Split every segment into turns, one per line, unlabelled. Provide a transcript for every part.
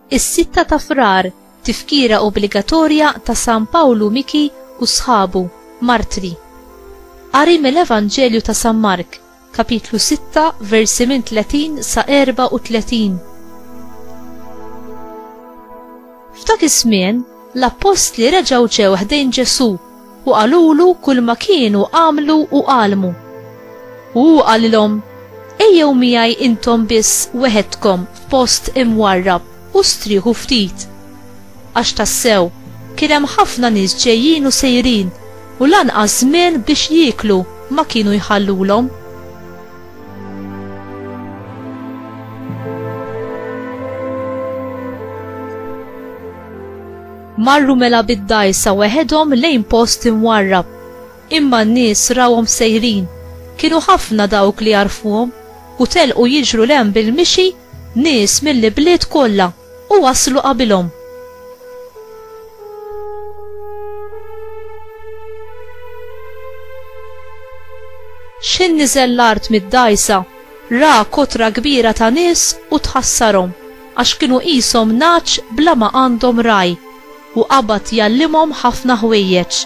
Is-6 ta' Frar, tifkira obbligatorja ta' San Pawlu Miki u sħabu, martri. Qari mill-Evanġelju ta' San Mark, kapitlu 6, versi minn 30 sa 34. F'dak iż-żmien, l-apostli reġgħu ġew ħdejn Ġesu u qalulu kull ma kienu għamlu u għalmu. U hu qalilhom: ejjew miegħi intom biss weħedkom f'post imwarrab u strieħu ftit. Għax tassew kien hemm ħafna nies ġejjin u sejrin u lanqas żmien biex jieklu ma kienu jħallulhom. Marru mela bid-dajsa weħedhom lejn post imwarrab, imma n-nies rawhom sejrin, kienu ħafna dawk li jarfuhom u telqu jiġru lhemm bil-mixi nies mill-bliet kollha u waslu qabilhom. X'in niżel l-art mid-dajsa, ra kotra kbira ta' nies u tħassarhom għax kienu qishom naċ bla ma għandhom raj u qabad jallimhom ħafna ħwejjeġ.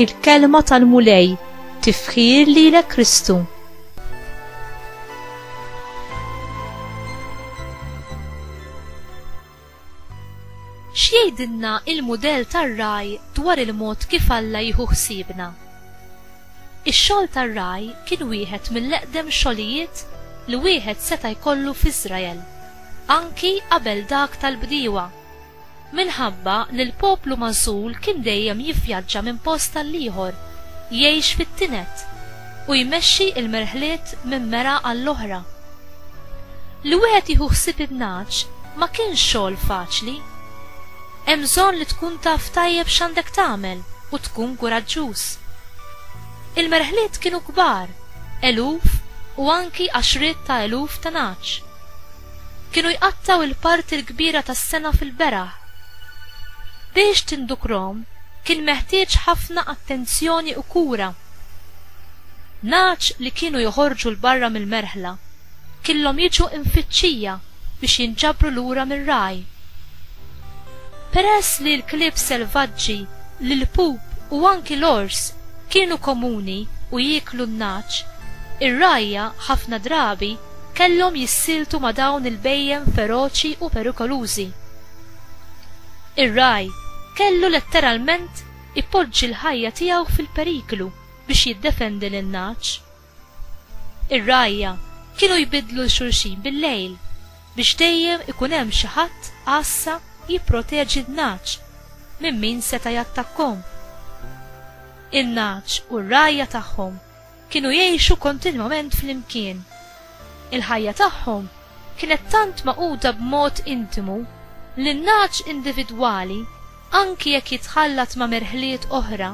Il-kelma tal-mulej, tifħir lilek Kristu. X'jgħidilna il-mudell tar-raj dwar il-mod kif Alla jieħu ħsiebna? Ix-xogħol tar-raj kien wieħed mill-eqdem xogħlijiet li wieħed seta' jkollu f'Iżrael, anki qabel dak tal-bdiewa, minħabba li l-poplu magħżul kien dejjem jivvjaġġa minn post tal-ieħor, jgħix fit-tinet u jmexxi l-merħliet minn mera għall-oħra. Li wieħed jieħu ħsieb in-naċ ma kienx xogħol faċli. Hemm bżonn li tkun taf tajjeb x'għandek tagħmel u tkun kuraġġuż. Il-merħliet kienu kbar, eluf u anki għaxriet ta' eluf ta' naċ. Kienu jqattaw il-parti l-kbira tas-sena fil-beraħ. Biex tindukrom kien meħtieġ ħafna attenzjoni u kura. Naċ li kienu joħorġu l-barra mill-merħla kellhom jiġu infittxija biex jinġabru lura mir-raj. Peress li l-klieb selvaġġi, l-pup u anki l-ors kienu komuni u jieklu n-naċ, ir-rajja ħafna drabi kellhom jissiltu ma' dawn il-bejjem feroċi u perikolużi. Ir-raj kellu letteralment ipoġġi l-ħajja tiegħu fil-periklu biex jiddefendi lin-naċ. Ir-rajja kienu jbidlu l-xulxin bil-lejl biex dejjem ikun hemm xi ħadd għassa jipproteġi n-naċ minn min seta' jattakkhom. In-naċ u r-rajja tagħhom kienu jgħixu kontinwament flimkien. Il-ħajja tagħhom kienet tant maquda b'mod intimu li n-naċ individwali, anki jekk jitħallat ma' merħliet oħra,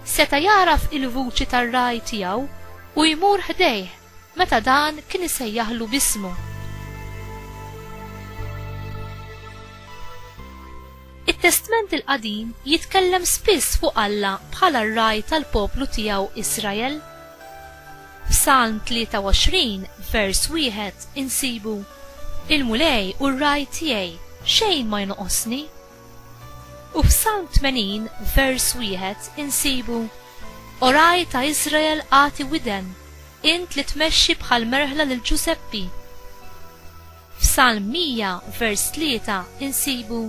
seta' jaraf il-vuċi tar-raj tiegħu u jmur ħdejh meta dan kien isejjaħlu bismu. Il-Testament il-qadim jitkellem spiss fuq Alla bħala r-raj tal-poplu tiegħu Israel. F'Salm 23, vers 1 insibu: il-mulej u r-raj tiegħi xejn ma jnoqosni. U f'Salm 80, vers 1 insibu: o raj ta' Israel għati widen, int li tmexxi bħal merħla lil Ġuseppi. F'Salm 100, vers 3 insibu: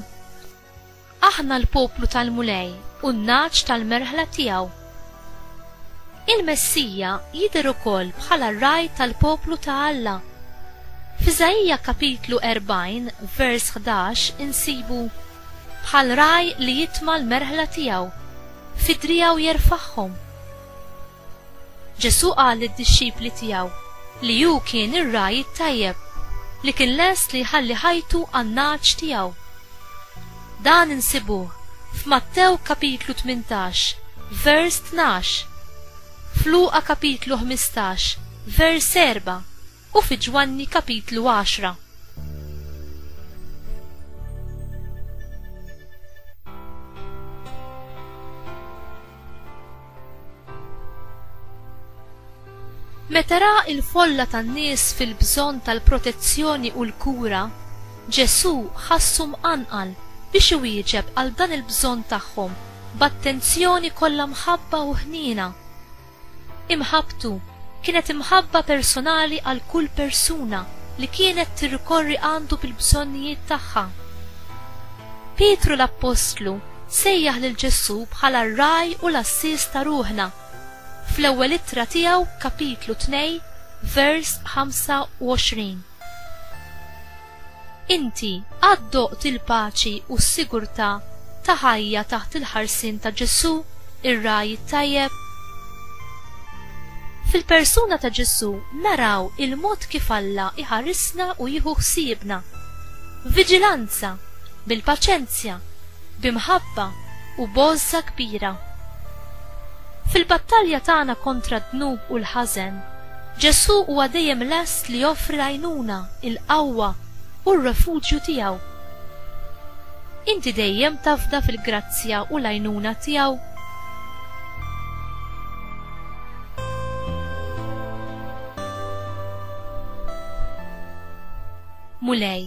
aħna l-poplu tal-mulej u n-naċ tal-merħla tiegħu. Il-Messija jidher ukoll bħala r-raj tal-poplu ta' Alla. F'Iżajija kapitlu 40, vers 11 insibu: bħal raj li jitma' l-merħla tiegħu, fidrijaw jerfaħħhom. Ġesu qal lid-dixxipli tiegħu li hu kien ir-raj it-tajjeb li kien lest li jħalli ħajtu għan-naċ tiegħu. Dan insibuh f'Mattew kapitlu 18, vers 12, f'Luqa kapitlu 15, vers 4 u fi Ġwanni kapitlu 10. Meta ra il-folla tan-nies fil-bżonn tal-protezzjoni u l-kura, Ġesu ħassu mqanqal biex iwieġeb għal dan il-bżonn tagħhom b'attenzjoni kollha mħabba u ħniena. Imħabbtu kienet imħabba personali għal kull persuna li kienet tirrikorri għandu bil-bżonnijiet tagħha. Pietru l-Apostlu sejjaħ lil Ġesu bħala r-raj u l-assis ta' ruħna fl-ewwel ittra tiegħu kapitlu 2 vers 25. Inti għad doqt il-paċi u s-sigurtà ta' ħajja taħt il-ħarsien ta' Ġesu, ir-raj tajjeb? Fil-persuna ta' Ġesu naraw il-mod kif Alla iħarisna u jieħu ħsiebna. Viġilanza, bil-paċenzja, b'imħabba u bożza kbira. Fil-battalja tagħna kontra d-dnub u l-ħażen, Ġesu huwa dejjem lest li joffri l-għajnuna, il-qawwa u r-refuġju tiegħu. Inti dejjem tafda fil-grazzja u l-għajnuna tiegħu? Mulej,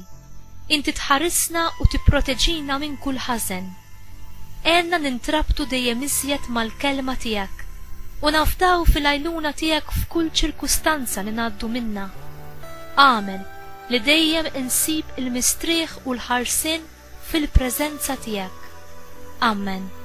inti tħarisna u tipproteġina minn kull ħażen. Għenna nintrabtu dejjem iżjed mal-kelma tiegħek u nafdaw fil-għajnuna tiegħek f'kull ċirkustanza li ngħaddu minna. Amen li dejjem insib il-mistrieħ u l-ħarsien fil-preżenza tiegħek. Amen.